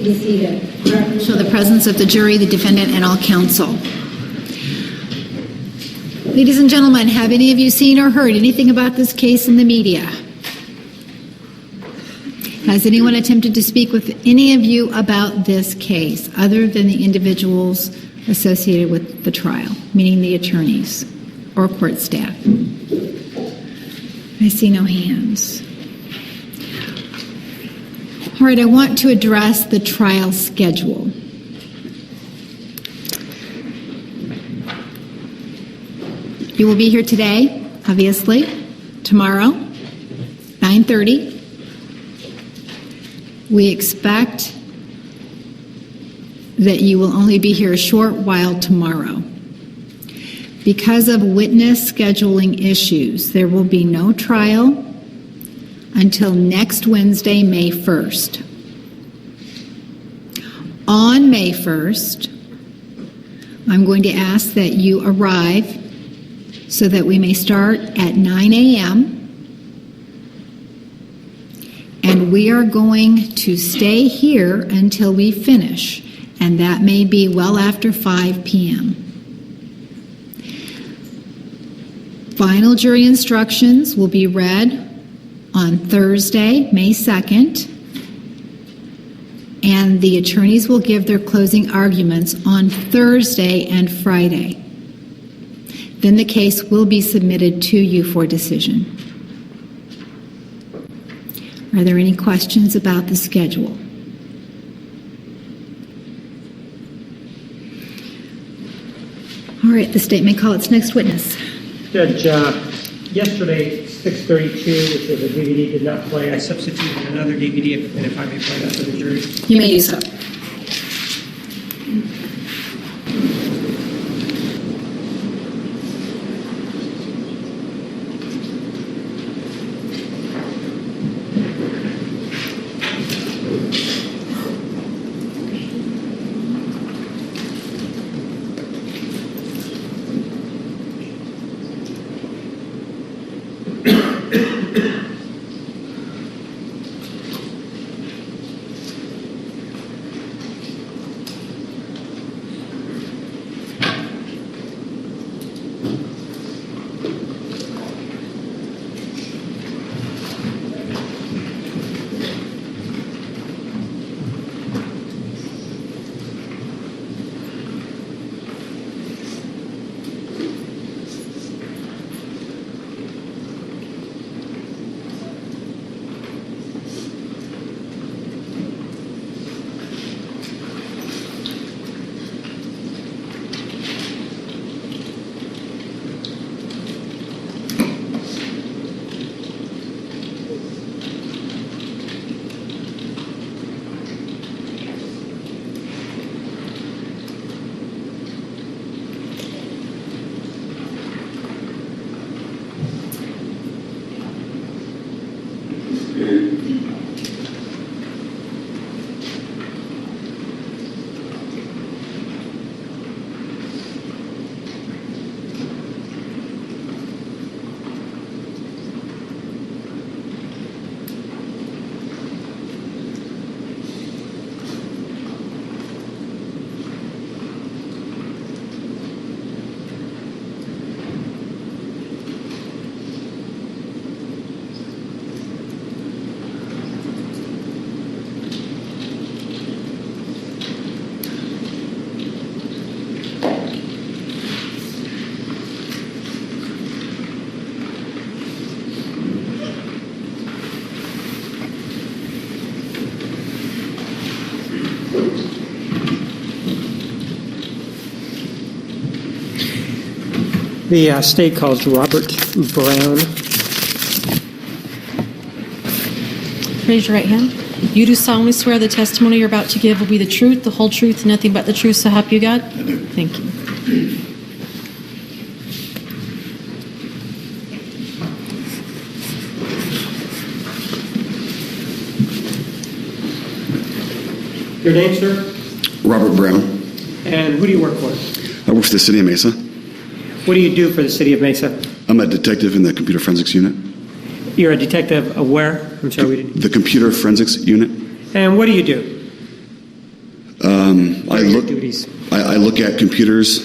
be seated. Show the presence of the jury, the defendant, and all counsel. Ladies and gentlemen, have any of you seen or heard anything about this case in the media? Has anyone attempted to speak with any of you about this case other than the individuals associated with the trial, meaning the attorneys or court staff? I see no hands. All right, I want to address the trial schedule. You will be here today, obviously, tomorrow, 9:30. We expect that you will only be here a short while tomorrow. Because of witness scheduling issues, there will be no trial until next Wednesday, May 1st. On May 1st, I'm going to ask that you arrive so that we may start at 9 a.m. And we are going to stay here until we finish, and that may be well after 5 p.m. Final jury instructions will be read on Thursday, May 2nd, and the attorneys will give their closing arguments on Thursday and Friday. Then the case will be submitted to you for decision. Are there any questions about the schedule? All right, the state may call its next witness. Judge, yesterday, 6:32, which was a DVD, did not play. I substituted another DVD, and if I may play that for the jury. You may do so. The state calls Robert Brown. Raise your right hand. You do solemnly swear the testimony you're about to give will be the truth, the whole truth, and nothing but the truth, so help you God? I do. Thank you. Your name, sir? Robert Brown. And who do you work for? I work for the City of Mesa. What do you do for the City of Mesa? I'm a detective in the Computer Forensics Unit. You're a detective of where? I'm sorry, we didn't. The Computer Forensics Unit. And what do you do? What are your duties? I look at computers,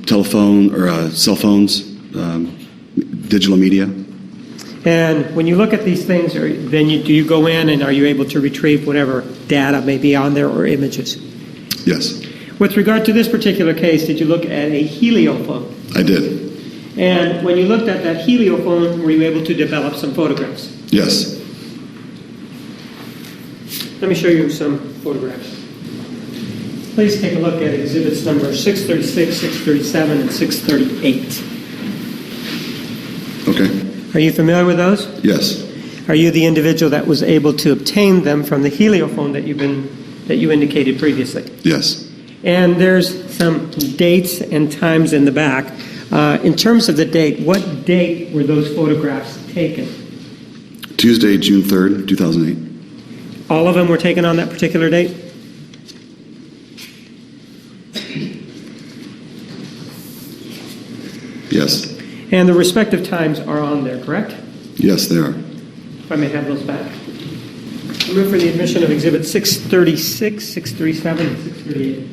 telephone or cell phones, digital media. And when you look at these things, do you go in and are you able to retrieve whatever data may be on there or images? Yes, With regard to this particular case, did you look at a heliophone? I did. And when you looked at that heliophone, were you able to develop some photographs? Yes. Let me show you some photographs. Please take a look at exhibits number 636, 637, and 638. Okay. Are you familiar with those? Yes. Are you the individual that was able to obtain them from the heliophone that you indicated previously? Yes. And there's some dates and times in the back. In terms of the date, what date were those photographs taken? Tuesday, June 3rd, 2008. All of them were taken on that particular date? Yes. And the respective times are on there, correct? Yes, they are. If I may have those back. I move for the admission of Exhibit 636, 637, and 638.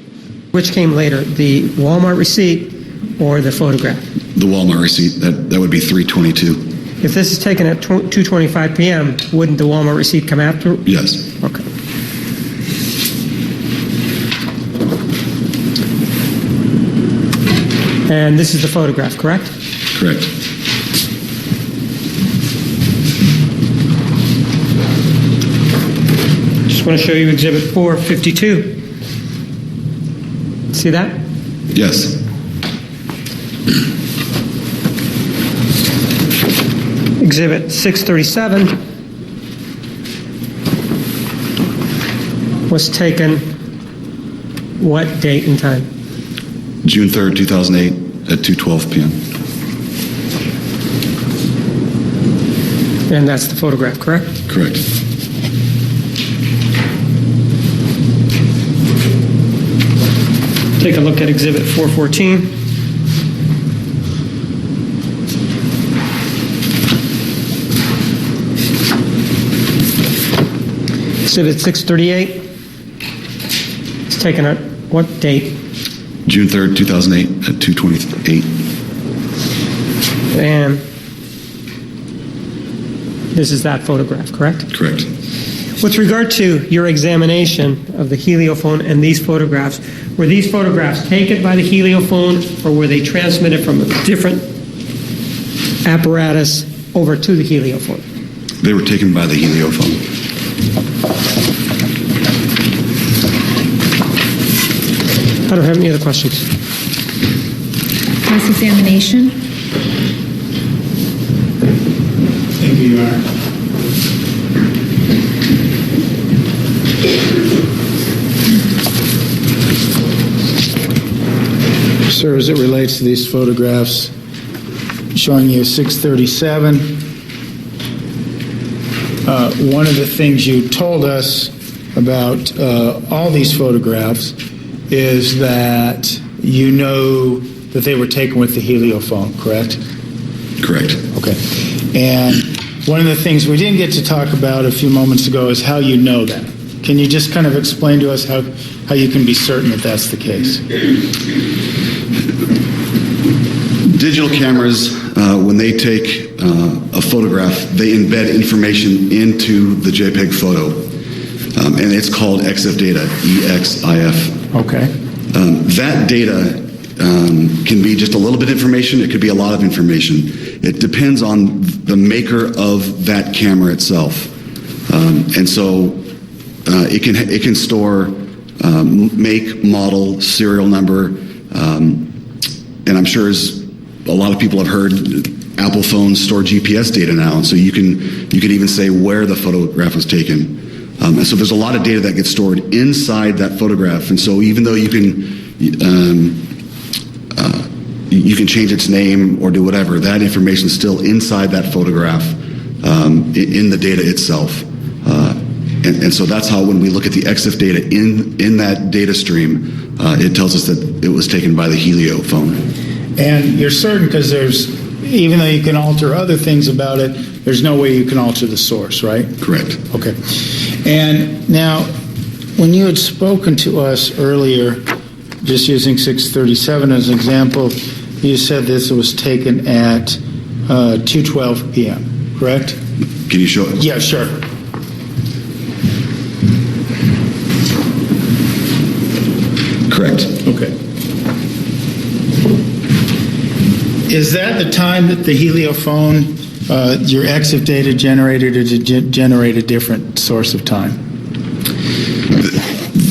Which came later, the Walmart receipt or the photograph? The Walmart receipt, that would be 3/22. If this is taken at 2:25 p.m., wouldn't the Walmart receipt come after? Yes. Okay. And this is the photograph, correct? Correct. Just want to show you Exhibit 452. See that? Yes. Exhibit 637 was taken what date and time? June 3rd, 2008 at 2:12 p.m. And that's the photograph, correct? Correct. Take a look at Exhibit 414. Exhibit 638. It's taken at what date? June 3rd, 2008 at 2:28. And this is that photograph, correct? Correct. With regard to your examination of the heliophone and these photographs, were these photographs taken by the heliophone or were they transmitted from a different apparatus over to the heliophone? They were taken by the heliophone. I don't have any other questions. Cross-examination? Thank you, Your Honor. Sir, as it relates to these photographs showing you 637, one of the things you told us about all these photographs is that you know that they were taken with the heliophone, correct? Correct. Okay. And one of the things we didn't get to talk about a few moments ago is how you know that. Can you just kind of explain to us how you can be certain that that's the case? Digital cameras, when they take a photograph, they embed information into the JPEG photo. And it's called EXIF data, EXIF. Okay. That data can be just a little bit of information. It could be a lot of information. It depends on the maker of that camera itself. And so it can store make, model, serial number, and I'm sure as a lot of people have heard, Apple phones store GPS data now, and so you can even say where the photograph was taken. And so there's a lot of data that gets stored inside that photograph, and so even though you can change its name or do whatever, that information is still inside that photograph in the data itself. And so that's how when we look at the EXIF data in that data stream, it tells us that it was taken by the heliophone. And you're certain because even though you can alter other things about it, there's no way you can alter the source, right? Correct. Okay. And now, when you had spoken to us earlier, just using 6:37 as an example, you said this was taken at 2:12 p.m., correct? Can you show it? Yeah, sure. Correct. Okay. Is that the time that the heliophone, your EXIF data generated, or did it generate a different source of time?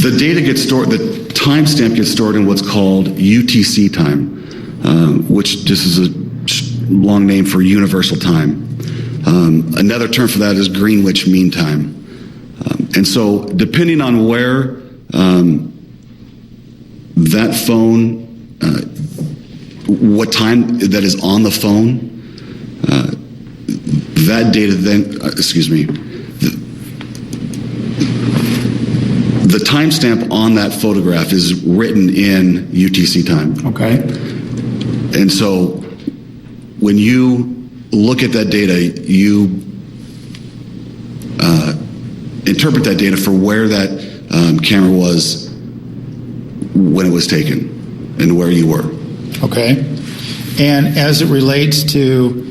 The data gets stored, the timestamp gets stored in what's called UTC time, which just is a long name for universal time. Another term for that is Greenwich Mean Time. And so depending on where that phone, what time that is on the phone, that data then, the timestamp on that photograph is written in UTC time. Okay. And so when you look at that data, you interpret that data for where that camera was when it was taken and where you were. Okay. And as it relates to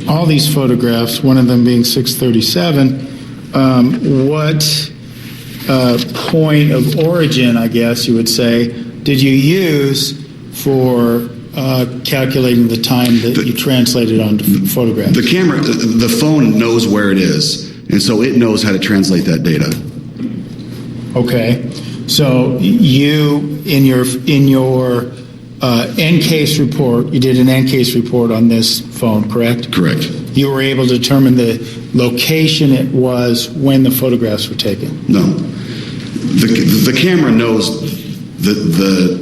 all these photographs, one of them being 6:37, what point of origin, I guess you would say, did you use for calculating the time that you translated onto photographs? The camera, the phone knows where it is, and so it knows how to translate that data. Okay. So you, in your N-case report, you did an N-case report on this phone, correct? Correct. You were able to determine the location it was when the photographs were taken? No. The camera knows the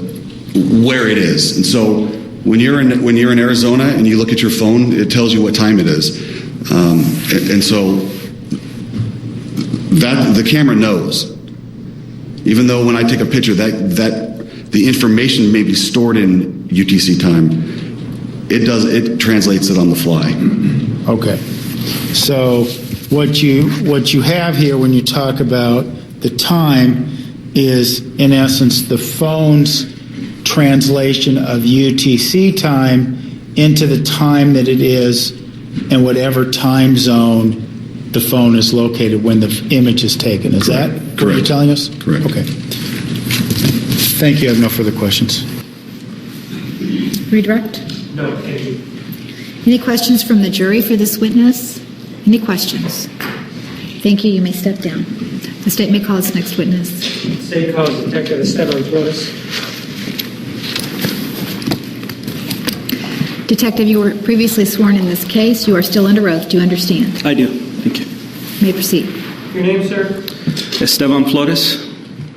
where it is, and so when you're in Arizona and you look at your phone, it tells you what time it is, and so that the camera knows. Even though when I take a picture, that the information may be stored in UTC time, it translates it on the fly. Okay. So what you have here when you talk about the time is, in essence, the phone's translation of UTC time into the time that it is in whatever time zone the phone is located when the image is taken. Is that what you're telling us? Correct. Okay. Thank you. I have no further questions. Redirect? No, thank you. Any questions from the jury for this witness? Any questions? Thank you. You may step down. The state may call its next witness. State calls Detective Esteban Flores. Detective, you were previously sworn in this case. You are still under oath. Do you understand? I do. Thank you. You may proceed. Your name, sir? Esteban Flores?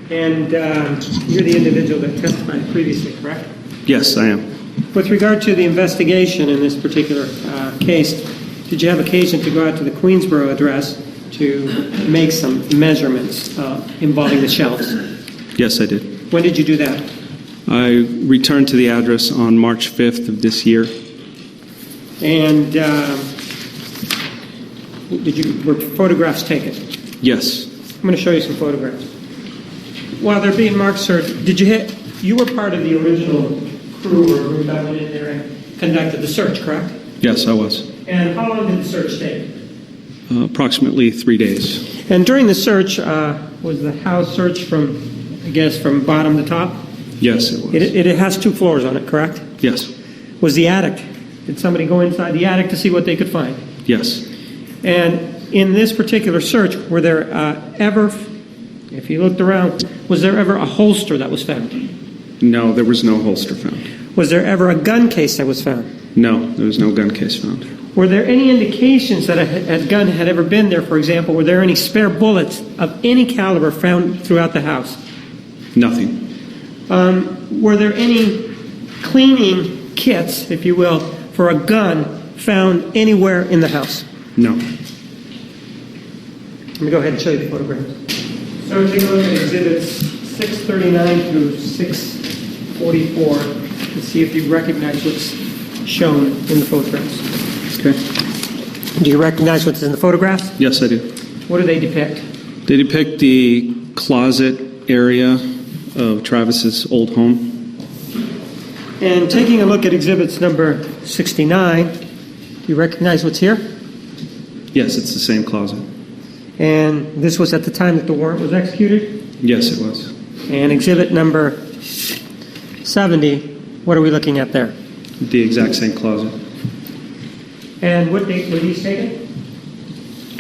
And you're the individual that testified previously, correct? Yes, I am. With regard to the investigation in this particular case, did you have occasion to go out to the Queensboro address to make some measurements involving the shelves? Yes, I did. When did you do that? I returned to the address on March 5th of this year. And were photographs taken? Yes. I'm going to show you some photographs. While they're being marked, sir, you were part of the original crew or group that went in there and conducted the search, correct? Yes, I was. And how long did the search take? Approximately 3 days. And during the search, was the house searched from bottom to top? Yes, it was. It has 2 floors on it, correct? Yes. Was the attic? Did somebody go inside the attic to see what they could find? Yes. And in this particular search, were there ever, if you looked around, was there ever a holster that was found? No, there was no holster found. Was there ever a gun case that was found? No, there was no gun case found. Were there any indications that a gun had ever been there? For example, were there any spare bullets of any caliber found throughout the house? Nothing. Were there any cleaning kits, if you will, for a gun found anywhere in the house? No. Let me go ahead and show you the photographs. So take a look at exhibits 639 through 644 and see if you recognize what's shown in the photographs. Okay. Do you recognize what's in the photographs? Yes, I do. What do they depict? They depict the closet area of Travis's old home. And taking a look at exhibits number 69, do you recognize what's here? Yes, it's the same closet. And this was at the time that the warrant was executed? Yes, it was. And exhibit number 70, what are we looking at there? The exact same closet. And what date were these taken?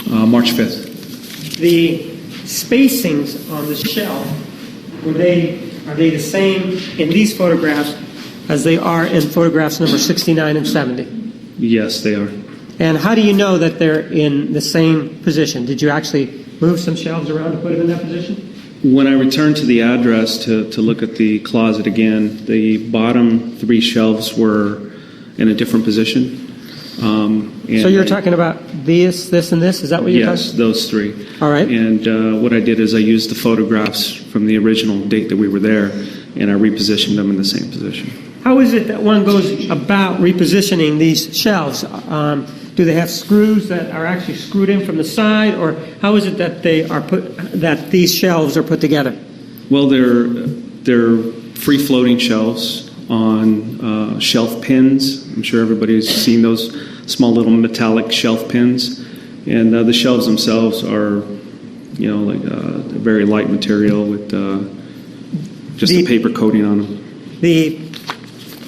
March 5th. The spacings on the shelf, are they the same in these photographs as they are in photographs number 69 and 70? Yes, they are. And how do you know that they're in the same position? Did you actually move some shelves around to put them in that position? When I returned to the address to look at the closet again, the bottom 3 shelves were in a different position. So you're talking about this, and this? Is that what you're talking about? Yes, those 3. All right. And what I did is I used the photographs from the original date that we were there, and I repositioned them in the same position. How is it that one goes about repositioning these shelves? Do they have screws that are actually screwed in from the side, or how is it that that these shelves are put together? Well, they're free-floating shelves on shelf pins. I'm sure everybody's seen those small little metallic shelf pins, and the shelves themselves are, like a very light material with just a paper coating on them. The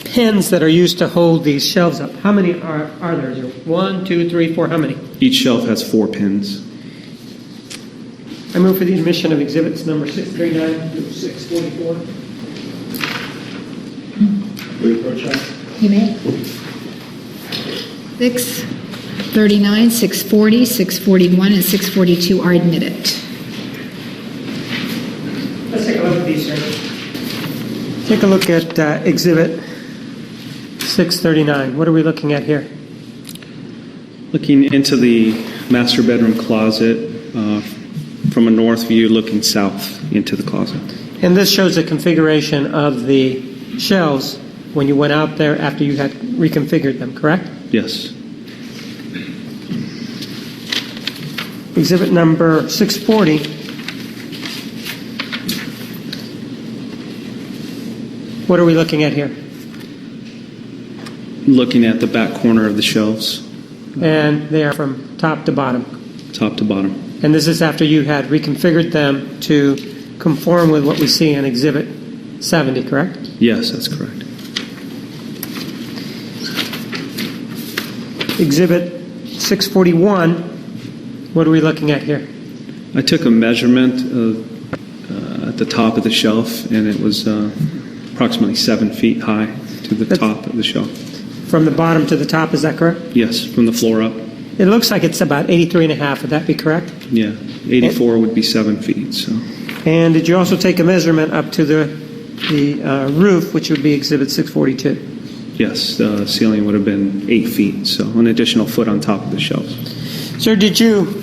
pins that are used to hold these shelves up, how many are there? Is there 1, 2, 3, 4, how many? Each shelf has 4 pins. I move for the admission of exhibits number 639 through 644. You may. 639, 640, 641, and 642 are admitted. Let's take a look at these, sir. Take a look at exhibit 639. What are we looking at here? Looking into the master bedroom closet from a north view, looking south into the closet. And this shows the configuration of the shelves when you went out there after you had reconfigured them, correct? Yes. Exhibit number 640. What are we looking at here? Looking at the back corner of the shelves, And they are from top to bottom. top to bottom. And this is after you had reconfigured them to conform with what we see in exhibit 70, correct? Yes, that's correct. Exhibit 641, what are we looking at here? I took a measurement at the top of the shelf, and it was approximately 7 feet high to the top of the shelf. From the bottom to the top, is that correct? Yes, from the floor up. It looks like it's about 83 and a half, would that be correct? Yeah, 84 would be 7 feet. So And did you also take a measurement up to the roof, which would be exhibit 642? yes, the ceiling would have been 8 feet, so an additional foot on top of the shelves. Sir, did you,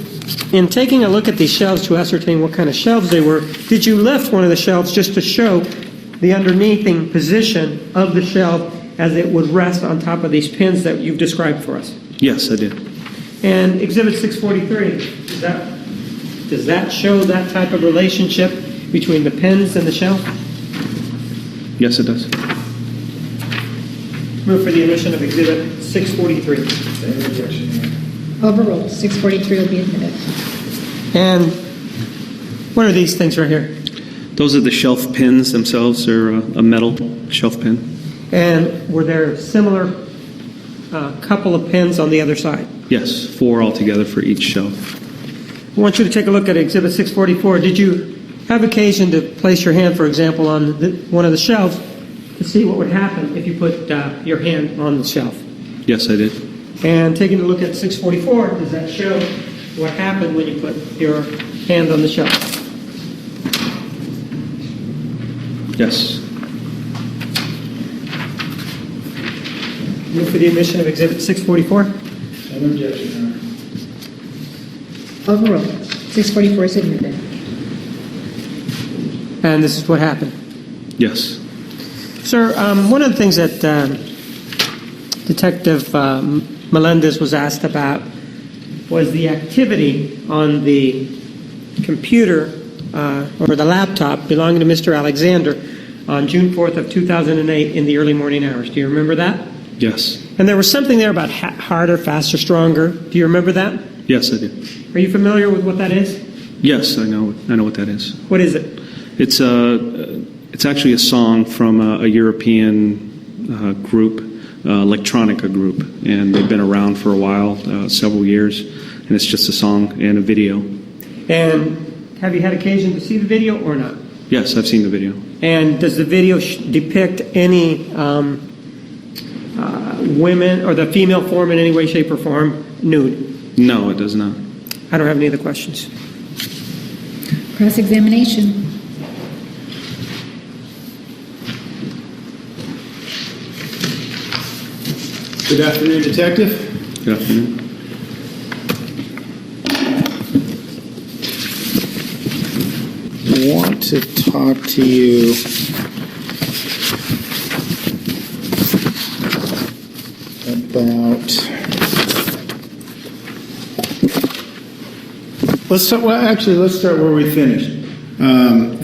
in taking a look at these shelves to ascertain what kind of shelves they were, did you lift one of the shelves just to show the underneathing position of the shelf as it would rest on top of these pins that you've described for us? Yes, I did. And exhibit 643, does that show that type of relationship between the pins and the shelf? Yes, it does. Move for the admission of exhibit 643. Overruled. 643 will be admitted. And what are these things right here? Those are the shelf pins themselves. They're a metal shelf pin. And were there similar couple of pins on the other side? Yes, 4 altogether for each shelf. I want you to take a look at exhibit 644. Did you have occasion to place your hand, for example, on one of the shelves to see what would happen if you put your hand on the shelf? Yes, I did. And taking a look at 644, does that show what happened when you put your hand on the shelf? Yes. Move for the admission of exhibit 644. Overruled. 644 is admitted. And this is what happened. Yes. Sir, one of the things that Detective Melendez was asked about was the activity on the computer or the laptop belonging to Mr. Alexander on June 4th of 2008 in the early morning hours. Do you remember that? Yes. And there was something there about harder, faster, stronger. Do you remember that? Yes, I do. Are you familiar with what that is? Yes, I know what that is. What is it? It's actually a song from a European group, electronica group, and they've been around for a while, several years, and it's just a song and a video. And have you had occasion to see the video or not? Yes, I've seen the video. And does the video depict any women or the female form in any way, shape, or form nude? No, it does not. I don't have any other questions. Cross-examination. Good afternoon, Detective. Good afternoon. I want to talk to you about. Let's start where we finished.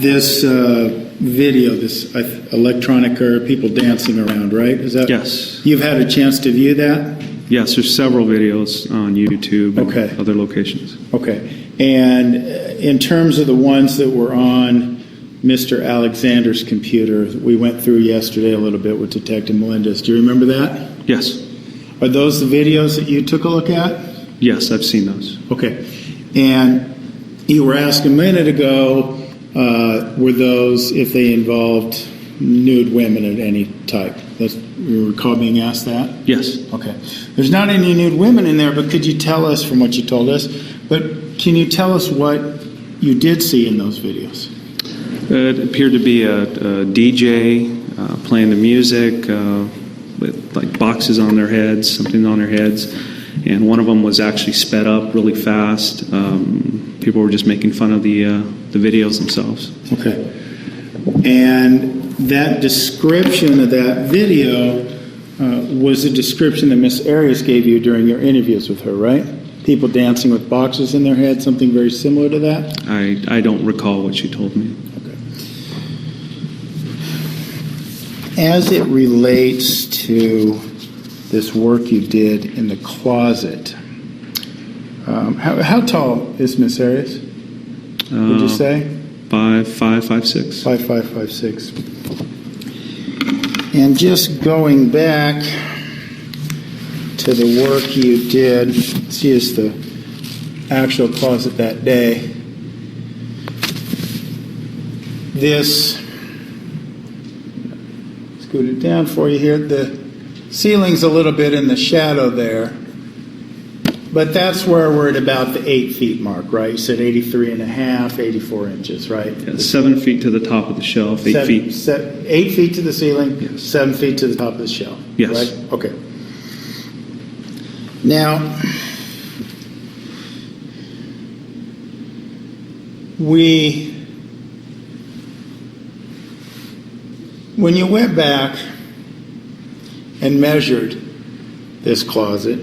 This video, this electronica, people dancing around, right? Is that? Yes. You've had a chance to view that? Yes, there's several videos on YouTube and Okay. other locations. Okay. And in terms of the ones that were on Mr. Alexander's computer, we went through yesterday a little bit with Detective Melendez. Do you remember that? Yes. Are those the videos that you took a look at? Yes, I've seen those. Okay. And you were asked a minute ago, were those if they involved nude women of any type? You recall being asked that? Yes. Okay. There's not any nude women in there, but could you tell us, from what you told us, but can you tell us what you did see in those videos? It appeared to be a DJ playing the music with like boxes on their heads, something on their heads, and one of them was actually sped up really fast. People were just making fun of the videos themselves. Okay. And that description of that video was a description that Miss Arias gave you during your interviews with her, right? People dancing with boxes in their head, something very similar to that? I don't recall what she told me. Okay. As it relates to this work you did in the closet, how tall is Miss Arias? Would you say? 5'6". 5'5", 5'6". And just going back to the work you did, let's use the actual closet that day. This, scoot it down for you here. The ceiling's a little bit in the shadow there, but that's where we're at about the 8 feet mark, right? You said 83.5, 84 inches, right? Yeah, 7 feet to the top of the shelf, 8 feet. 8 feet to the ceiling, Yes. 7 feet to the top of the shelf. Yes. Right? Okay. Now, when you went back and measured this closet,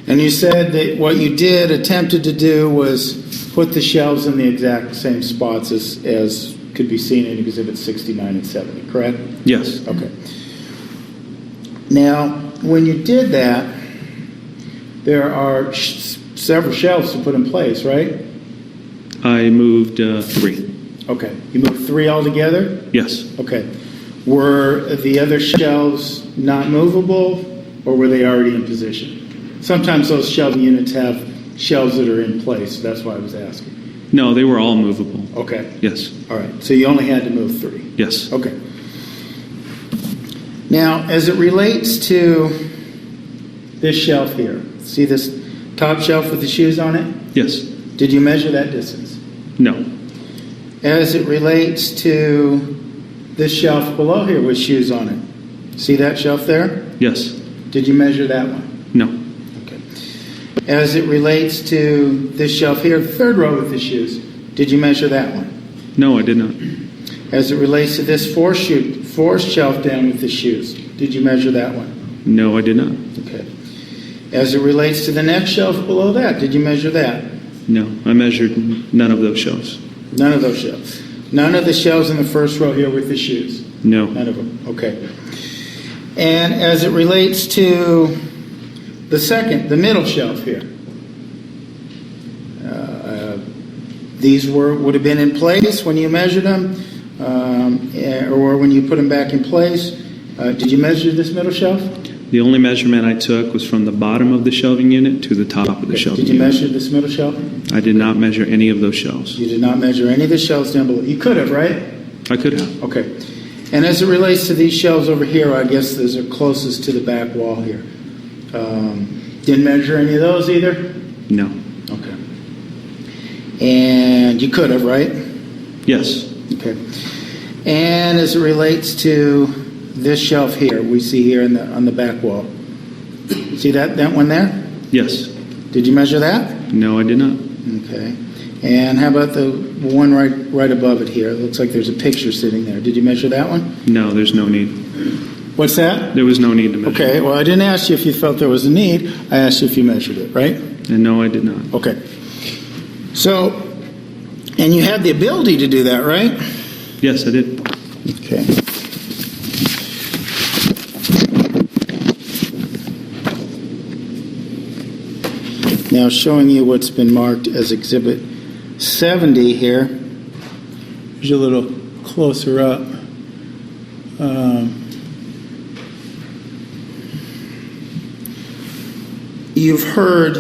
and you said that what you attempted to do was put the shelves in the exact same spots as could be seen in Exhibit 69 and 70, correct? Yes. Okay. Now, when you did that, there are several shelves to put in place, right? I moved 3. Okay. You moved 3 altogether? Yes. Okay. Were the other shelves not movable, or were they already in position? Sometimes those shelving units have shelves that are in place. That's why I was asking. No, they were all movable. Okay. Yes. All right. So you only had to move 3. Yes. Okay. Now, as it relates to this shelf here, see this top shelf with the shoes on it? Yes. Did you measure that distance? No. As it relates to this shelf below here with shoes on it, see that shelf there? Yes. Did you measure that one? No. Okay. As it relates to this shelf here, the third row with the shoes, did you measure that one? No, I did not. As it relates to this fourth shelf down with the shoes, did you measure that one? No, I did not. Okay. As it relates to the next shelf below that, did you measure that? No, I measured none of those shelves. None of those shelves. None of the shelves in the first row here with the shoes. No. None of them. Okay. And as it relates to the middle shelf here, these would have been in place when you measured them, or when you put them back in place. Did you measure this middle shelf? The only measurement I took was from the bottom of the shelving unit to the top of the shelving Did you unit. measure this middle shelf? I did not measure any of those shelves. You did not measure any of the shelves down below. You could have, right? I could have. Okay. And as it relates to these shelves over here, I guess those are closest to the back wall here. Didn't measure any of those either? No. Okay. And you could have, right? Yes. Okay. And as it relates to this shelf here, we see here on the back wall. See that one there? Yes. Did you measure that? No, I did not. Okay. And how about the one right above it here? It looks like there's a picture sitting there. Did you measure that one? No, there's no need. What's that? There was no need to measure. Okay, well, I didn't ask you if you felt there was a need. I asked you if you measured it, right? And no, I did not. Okay. So, and you had the ability to do that, right? Yes, I did. Okay. Now, showing you what's been marked as Exhibit 70 here. Here's a little closer up. You've heard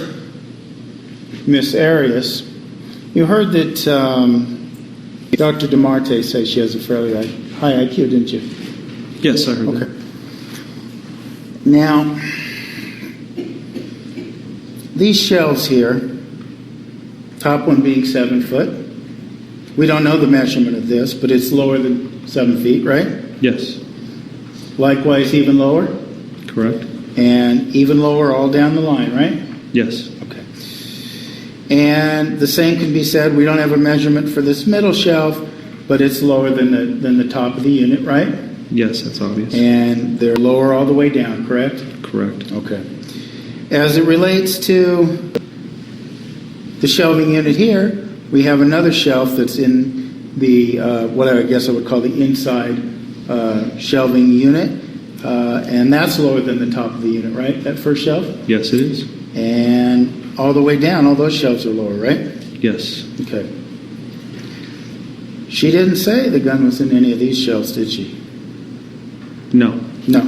Miss Arias. You heard that Dr. DeMarte says she has a fairly high IQ, didn't you? Yes, I heard Okay. that. Now, these shelves here, top one being 7 foot. We don't know the measurement of this, but it's lower than 7 feet, right? Yes. Likewise, even lower, Correct? and even lower all down the line, right? Yes. Okay. And the same can be said, we don't have a measurement for this middle shelf, but it's lower than the top of the unit, right? Yes, that's obvious. And they're lower all the way down, correct? Correct. Okay. As it relates to the shelving unit here, we have another shelf that's in the, what I guess I would call the inside shelving unit, and that's lower than the top of the unit, right? That first shelf? Yes, it is. And all the way down, all those shelves are lower, right? Yes. Okay. She didn't say the gun was in any of these shelves, did she? No. No.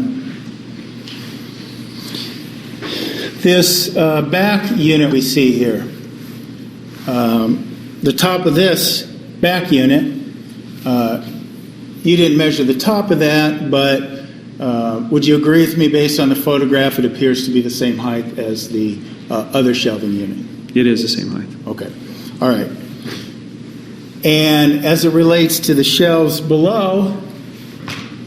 This back unit we see here, the top of this back unit, you didn't measure the top of that, but would you agree with me based on the photograph it appears to be the same height as the other shelving unit? It is the same height. Okay. All right. And as it relates to the shelves below,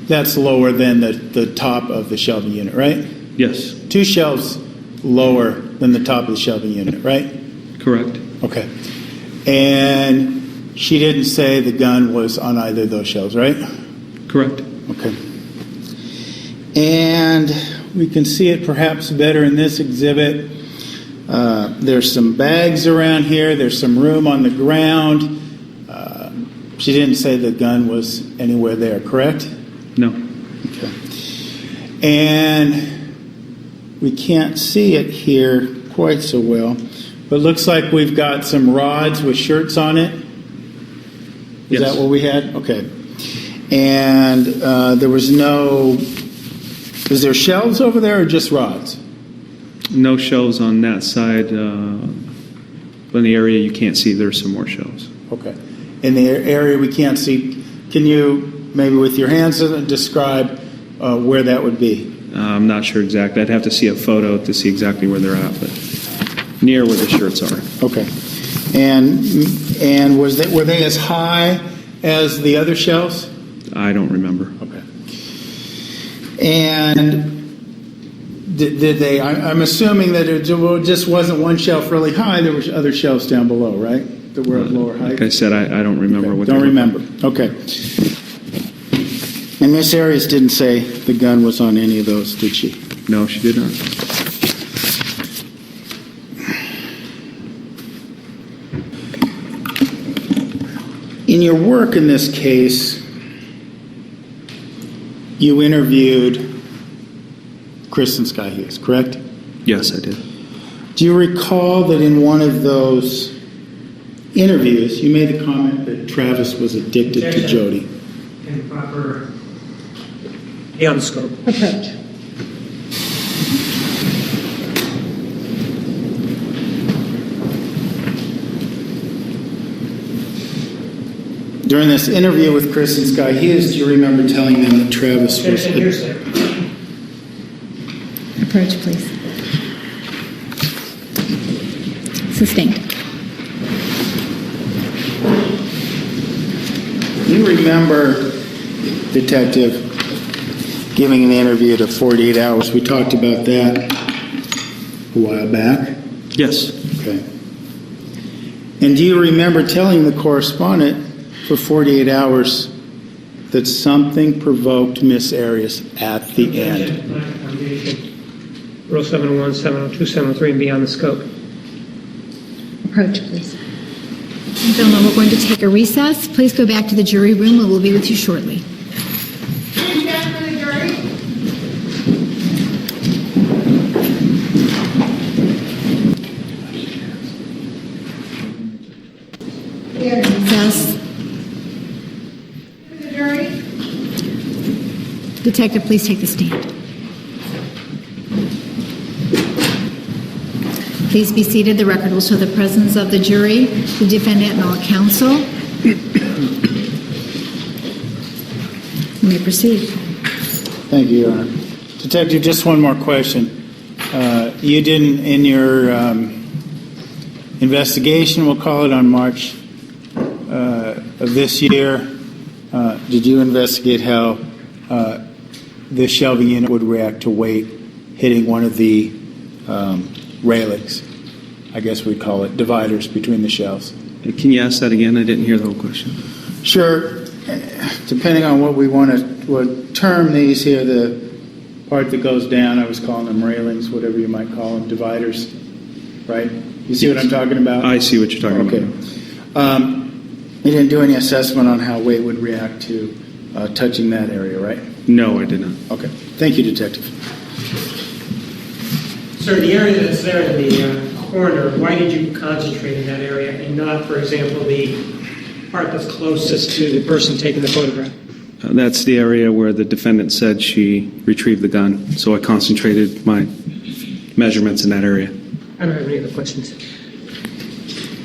that's lower than the top of the shelving unit, right? Yes. 2 shelves lower than the top of the shelving unit, right? Correct. Okay. And she didn't say the gun was on either of those shelves, right? Correct. Okay. And we can see it perhaps better in this exhibit. There's some bags around here. There's some room on the ground. She didn't say the gun was anywhere there, correct? No. Okay. And we can't see it here quite so well, but it looks like we've got some rods with shirts on it. Is Yes. that what we had? Okay. And there was there shelves over there or just rods? No shelves on that side. In the area you can't see, there's some more shelves. Okay. In the area we can't see, can you maybe with your hands describe where that would be? I'm not sure exactly. I'd have to see a photo to see exactly where they're at, but near where the shirts are. Okay. And were they as high as the other shelves? I don't remember. Okay. And did they? I'm assuming that it just wasn't one shelf really high. There were other shelves down below, right? That were of lower height. Like I said, I don't remember what. Don't they remember. Okay. And Miss Arias didn't say the gun was on any of those, did she? No, she did not. In your work in this case, you interviewed Kristen Sky Hughes, correct? Yes, I did. Do you recall that in one of those interviews, you made the comment that Travis was addicted to Jodi? Improper beyond scope approach. During this interview with Kristen Sky Hughes, do you remember telling them that Travis was... Approach, please. Sustained. You remember, Detective, giving an interview to 48 Hours. We talked about that a while back. Yes. Okay. And do you remember telling the correspondent for 48 Hours that something provoked Miss Arias at the end? Rule 701, 702, 703, and beyond the scope. Approach, please. Gentlemen, we're going to take a recess. Please go back to the jury room and we'll be with you shortly. Recess. Detective, please take the stand. Please be seated. The record will show the presence of the jury, the defendant, and all counsel. You may proceed. Thank you, Your Honor. Detective, just one more question. You didn't, in your investigation, we'll call it on March of this year, did you investigate how the shelving unit would react to weight hitting one of the railings? I guess we'd call it dividers between the shelves. Can you ask that again? I didn't hear the whole question. Sure. Depending on what we want to term these here, the part that goes down, I was calling them railings, whatever you might call them, dividers, right? You see what I'm talking about? I see what you're talking about. Okay. You didn't do any assessment on how weight would react to touching that area, right? No, I did not. Okay. Thank you, Detective. Sir, the area that's there in the corner, why did you concentrate in that area and not, for example, the part that's closest to the person taking the photograph? That's the area where the defendant said she retrieved the gun, so I concentrated my measurements in that area. I don't have any other questions.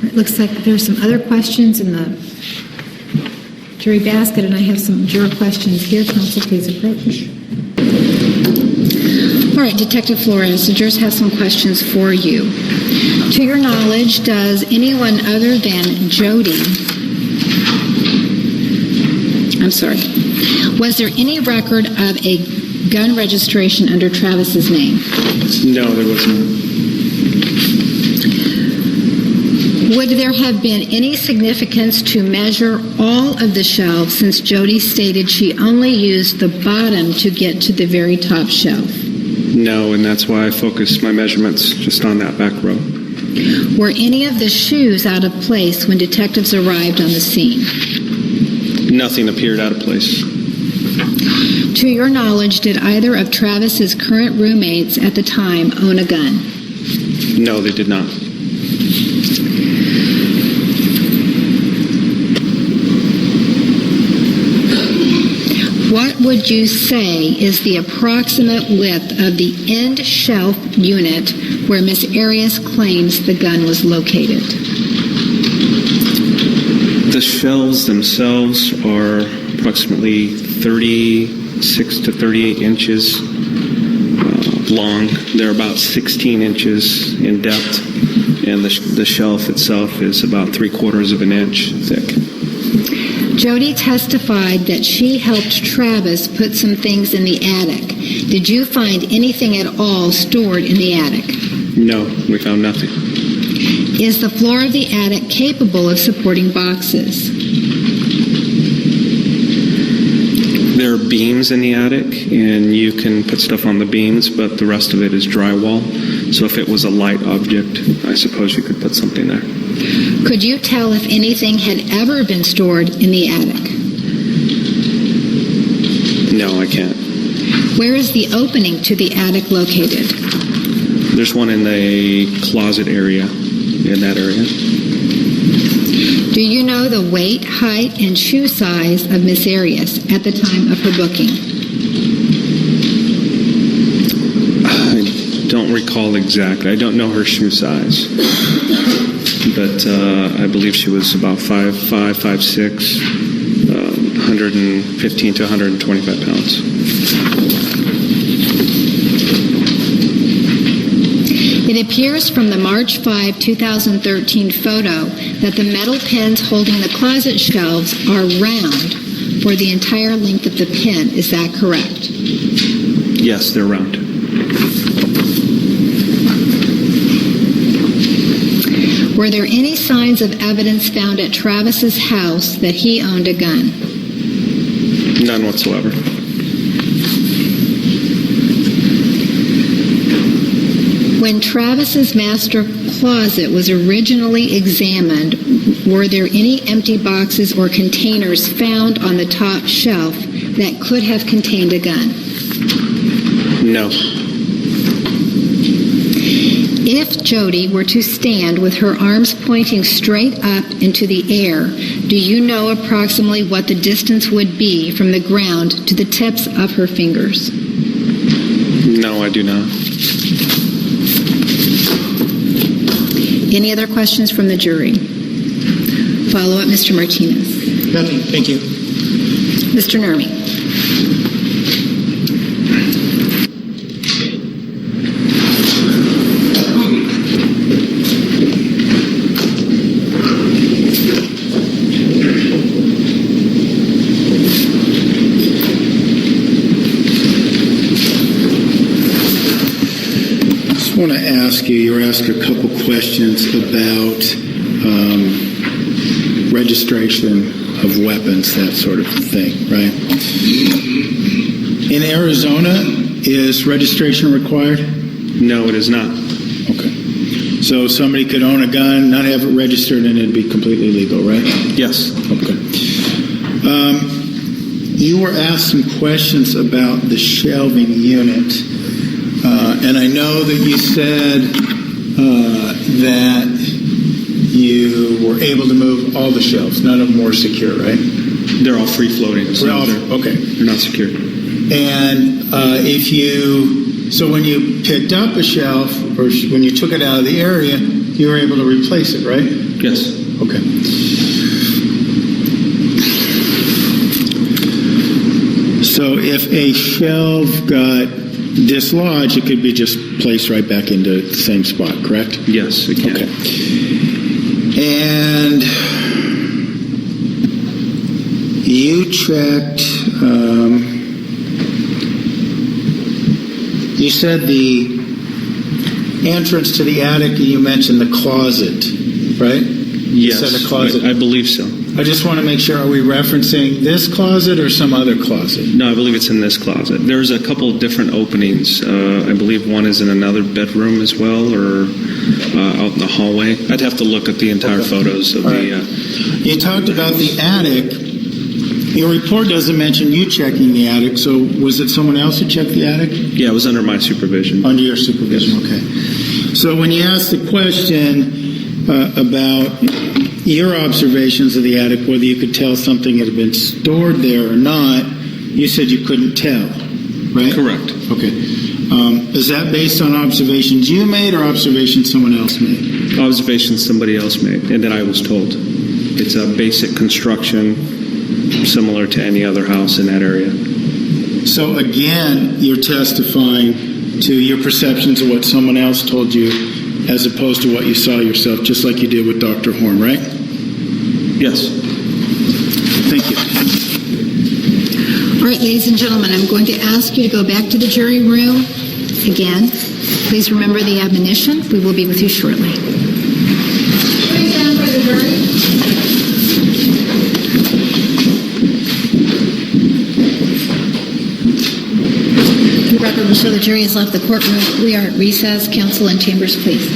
It looks like there's some other questions in the jury basket, and I have some juror questions here. Counsel, please approach. All right, Detective Flores, the jurors have some questions for you. To your knowledge, does anyone other than Jodi, was there any record of a gun registration under Travis's name? No, there wasn't. Would there have been any significance to measure all of the shelves since Jodi stated she only used the bottom to get to the very top shelf? No, and that's why I focused my measurements just on that back row. Were any of the shoes out of place when detectives arrived on the scene? Nothing appeared out of place. To your knowledge, did either of Travis's current roommates at the time own a gun? No, they did not. What would you say is the approximate width of the end shelf unit where Miss Arias claims the gun was located? The shelves themselves are approximately 36 to 38 inches long. They're about 16 inches in depth, and the shelf itself is about 3/4 of an inch thick. Jodi testified that she helped Travis put some things in the attic. Did you find anything at all stored in the attic? No, we found nothing. Is the floor of the attic capable of supporting boxes? There are beams in the attic, and you can put stuff on the beams, but the rest of it is drywall. So if it was a light object, I suppose you could put something there. Could you tell if anything had ever been stored in the attic? No, I can't. Where is the opening to the attic located? There's one in the closet area, in that area. Do you know the weight, height, and shoe size of Miss Arias at the time of her booking? I don't recall exactly. I don't know her shoe size. But I believe she was about 5'5", 5'6", 115 to 125 pounds. It appears from the March 5, 2013 photo that the metal pins holding the closet shelves are round for the entire length of the pin. Is that correct? Yes, they're round. Were there any signs of evidence found at Travis's house that he owned a gun? None whatsoever. When Travis's master closet was originally examined, were there any empty boxes or containers found on the top shelf that could have contained a gun? No. If Jodi were to stand with her arms pointing straight up into the air, do you know approximately what the distance would be from the ground to the tips of her fingers? No, I do not. Any other questions from the jury? Follow up, Mr. Martinez. Nothing. Thank you. Mr. Nurmi. I want to ask you were asked a couple questions about registration of weapons, that sort of thing, right? In Arizona, is registration required? No, it is not. Okay. So somebody could own a gun, not have it registered, and it'd be completely legal, right? Yes. Okay. You were asked some questions about the shelving unit. And I know that you said that you were able to move all the shelves. None of them were secure, right? They're all free-floating. So Okay. They're not secure. And so when you picked up a shelf or when you took it out of the area, you were able to replace it, right? Yes. Okay. So if a shelf got dislodged, it could be just placed right back into the same spot, correct? Yes, it can. Okay. And you checked, you said the entrance to the attic, you mentioned the closet, right? Yes, You said a closet. I believe so. I just want to make sure, are we referencing this closet or some other closet? No, I believe it's in this closet. There's a couple of different openings. I believe one is in another bedroom as well, or out in the hallway. I'd have to look at the entire photos of You talked about the attic. Your report doesn't mention you checking the attic, so was it someone else who checked the attic? Yeah, it was under my supervision. Under your supervision, okay. So when you asked the question about your observations of the attic, whether you could tell something had been stored there or not, you said you couldn't tell, right? Correct. Okay. Is that based on observations you made or observations someone else made? Observations somebody else made, and that I was told. It's a basic construction, similar to any other house in that area. So again, you're testifying to your perceptions of what someone else told you as opposed to what you saw yourself, just like you did with Dr. Horn, right? Yes. Thank you. All right, ladies and gentlemen, I'm going to ask you to go back to the jury room again. Please remember the admonition. We will be with you shortly. Stand for the jury. The record will show the jury has left the courtroom. We are at recess. Counsel in chambers, please.